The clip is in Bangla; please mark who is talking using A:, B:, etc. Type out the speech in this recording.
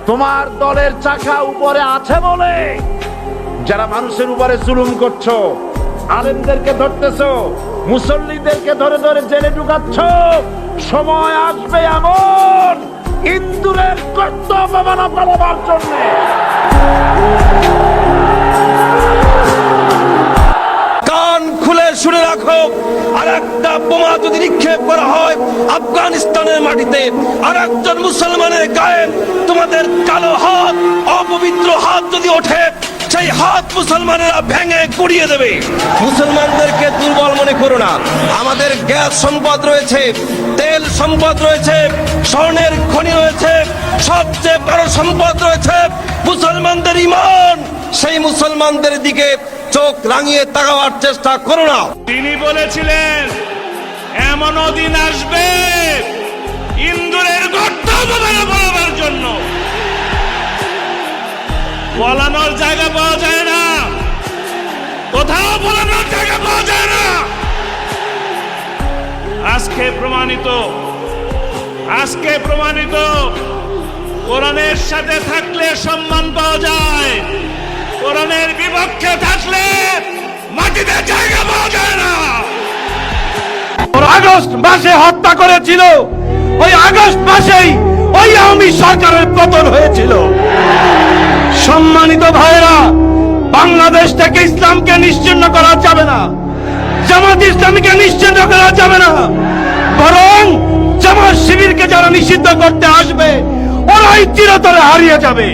A: তোমার দলের চাকা উপরে আছে বলে যারা মানুষের উপরে জুলুম করছো, আলেমদেরকে ধরতেছো, মুসল্লিদেরকে ধরে ধরে জেলে ঢুকাচ্ছ, সময় আসবে এমন ইন্দুরের কর্তব্য মানা পালবার জন্য
B: কান খুলে শুনে রাখো, আর একটা বোমা যদি নিক্ষেপ করা হয় আফগানিস্তানের মাটিতে, আর একজন মুসলমানের গায়ে তোমাদের কালো হাত, অপবিত্র হাত যদি ওঠে, সেই হাত মুসলমানেরা ভেঙে গুড়িয়ে দেবে। মুসলমানদেরকে দুর্বল মনে করো না। আমাদের গ্যাস সম্পদ রয়েছে, তেল সম্পদ রয়েছে, স্বর্ণের খনি রয়েছে, সবচেয়ে বড় সম্পদ রয়েছে মুসলমানদের ঈমান। সেই মুসলমানদের দিকে চোখ রাঙিয়ে তাকাবার চেষ্টা করো না।
C: তিনি বলেছিলেন এমনও দিন আসবে ইন্দুরের গর্ত বলাবার জন্য বলানোর জায়গা পাওয়া যায় না, কোথাও বলানোর জায়গা পাওয়া যায় না। আজকে প্রমাণিত কোরআনের সাথে থাকলে সম্মান পাওয়া যায়, কোরআনের বিপক্ষে থাকলে মাটিতে জায়গা পাওয়া যায় না।
D: আগস্ট মাসে হত্যা করেছিল, ওই আগস্ট মাসেই ওই আওয়ামী সরকারের পতন হয়েছিল। সম্মানিত ভাইরা, বাংলাদেশ থেকে ইসলামকে নিশ্চিহ্ন করা যাবে না, জামাত ইসলামীকে নিশ্চিহ্ন করা যাবে না, বরং জামাত শিবিরকে যারা নিষিদ্ধ করতে আসবে ওরাই চিরতরে হারিয়ে যাবে।